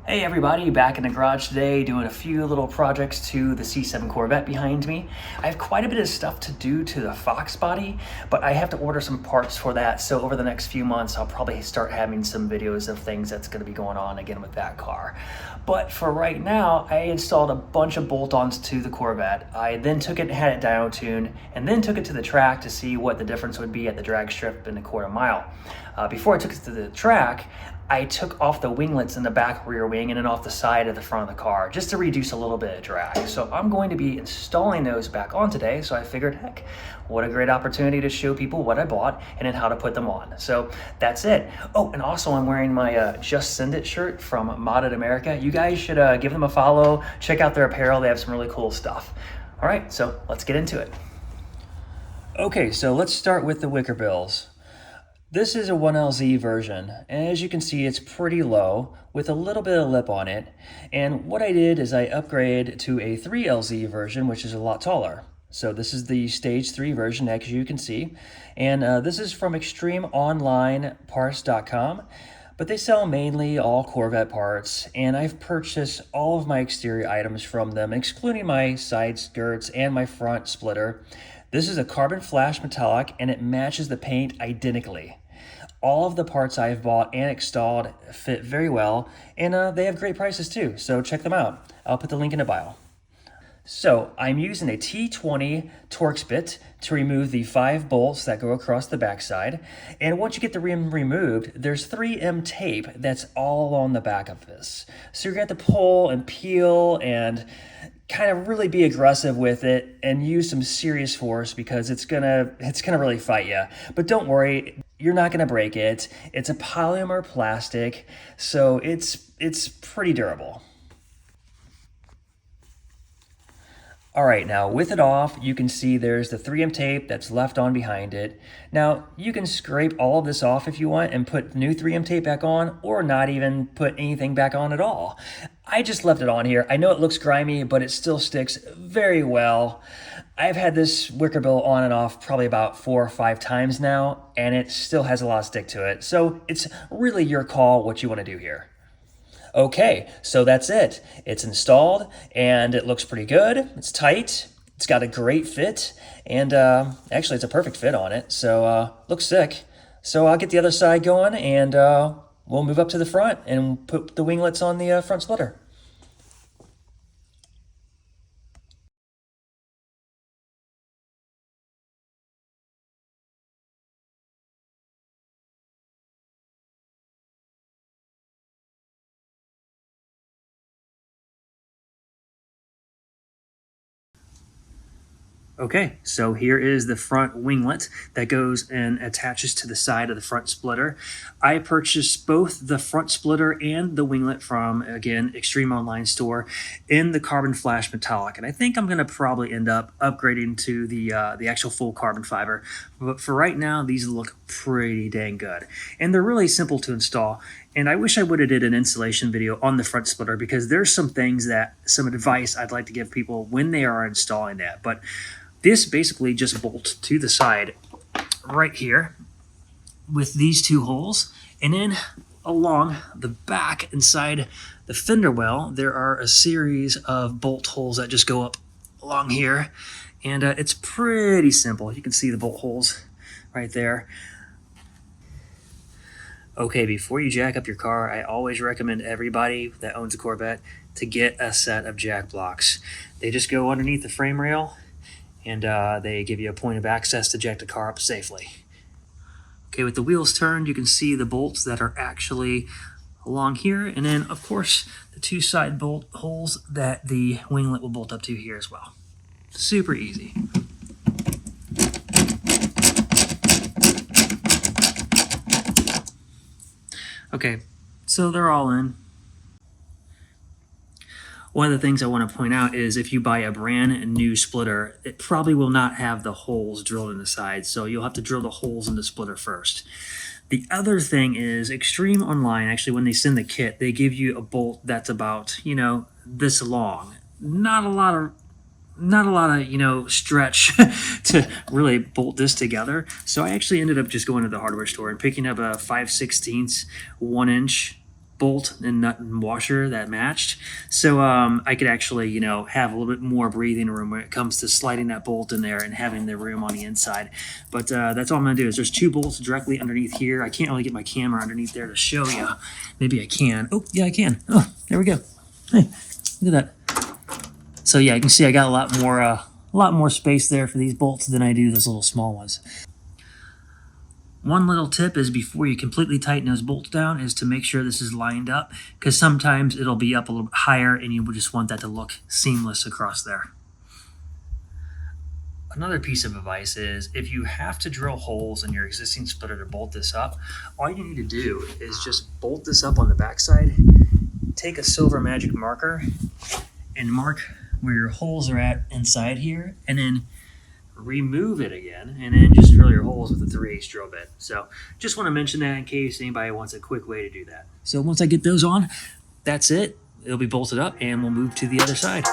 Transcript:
Hey everybody, back in the garage today doing a few little projects to the C7 Corvette behind me. I have quite a bit of stuff to do to the Fox body, but I have to order some parts for that, so over the next few months I'll probably start having some videos of things that's going to be going on again with that car. But for right now, I installed a bunch of bolt-ons to the Corvette. I then took it and had it dyno tuned, and then took it to the track to see what the difference would be at the drag strip in a quarter mile. Before I took it to the track, I took off the winglets in the back rear wing and then off the side of the front of the car just to reduce a little bit of drag. So I'm going to be installing those back on today. So I figured, heck, what a great opportunity to show people what I bought and then how to put them on. So that's it. Oh, and also I'm wearing my Just Send It shirt from Modded America. You guys should give them a follow. Check out their apparel. They have some really cool stuff. All right, so let's get into it. Okay, so let's start with the Wickerbills. This is a 1LZ version, and as you can see, it's pretty low with a little bit of lip on it. And what I did is I upgraded to a 3LZ version, which is a lot taller. So this is the stage 3 version, as you can see. And this is from extremeonlineparts.com, but they sell mainly all Corvette parts, and I've purchased all of my exterior items from them, excluding my side skirts and my front splitter. This is a carbon flash metallic, and it matches the paint identically. All of the parts I've bought and installed fit very well, and they have great prices too, so check them out. I'll put the link in the bio. So I'm using a T20 Torx bit to remove the 5 bolts that go across the backside. And once you get the rim removed, there's 3M tape that's all on the back of this. So you're going to have to pull and peel and kind of really be aggressive with it and use some serious force because it's gonna really fight you. But don't worry, you're not gonna break it. It's a polymer plastic, so it's pretty durable. All right, now with it off, you can see there's the 3M tape that's left on behind it. Now, you can scrape all of this off if you want and put new 3M tape back on, or not even put anything back on at all. I just left it on here. I know it looks grimy, but it still sticks very well. I've had this Wickerbill on and off probably about 4 or 5 times now, and it still has a lot of stick to it. So it's really your call what you want to do here. Okay, so that's it. It's installed and it looks pretty good. It's tight. It's got a great fit, and actually it's a perfect fit on it. So looks sick. So I'll get the other side going, and we'll move up to the front and put the winglets on the front splitter. Okay, so here is the front winglet that goes and attaches to the side of the front splitter. I purchased both the front splitter and the winglet from, again, Extreme Online Store in the carbon flash metallic. And I think I'm going to probably end up upgrading to the actual full carbon fiber. But for right now, these look pretty dang good. And they're really simple to install. And I wish I would have did an installation video on the front splitter, because there's some advice I'd like to give people when they are installing that. But this basically just bolts to the side right here with these 2 holes, and then along the back inside the fender well, there are a series of bolt holes that just go up along here, and it's pretty simple. You can see the bolt holes right there. Okay, before you jack up your car, I always recommend everybody that owns a Corvette to get a set of jack blocks. They just go underneath the frame rail, and they give you a point of access to jack the car up safely. Okay, with the wheels turned, you can see the bolts that are actually along here, and then, of course, the 2 side bolt holes that the winglet will bolt up to here as well. Super easy. Okay, so they're all in. One of the things I want to point out is if you buy a brand new splitter, it probably will not have the holes drilled in the sides, so you'll have to drill the holes in the splitter first. The other thing is Extreme Online, actually when they send the kit, they give you a bolt that's about, this long. Not a lot of stretch to really bolt this together. So I actually ended up just going to the hardware store and picking up a 5/16 1-inch bolt and nut and washer that matched. So I could actually, you know, have a little bit more breathing room when it comes to sliding that bolt in there and having the room on the inside. But that's all I'm going to do is there's 2 bolts directly underneath here. I can't really get my camera underneath there to show you. Maybe I can. Oh, yeah, I can. Oh, there we go. Hey, look at that. So yeah, you can see I got a lot more space there for these bolts than I do those little small ones. One little tip is before you completely tighten those bolts down is to make sure this is lined up, because sometimes it'll be up a little bit higher and you would just want that to look seamless across there. Another piece of advice is if you have to drill holes in your existing splitter to bolt this up, all you need to do is just bolt this up on the backside, take a silver magic marker and mark where your holes are at inside here, and then remove it again, and then just drill your holes with a 3/8 drill bit. So just want to mention that in case anybody wants a quick way to do that. So once I get those on, that's it. It'll be bolted up and we'll move to the other side.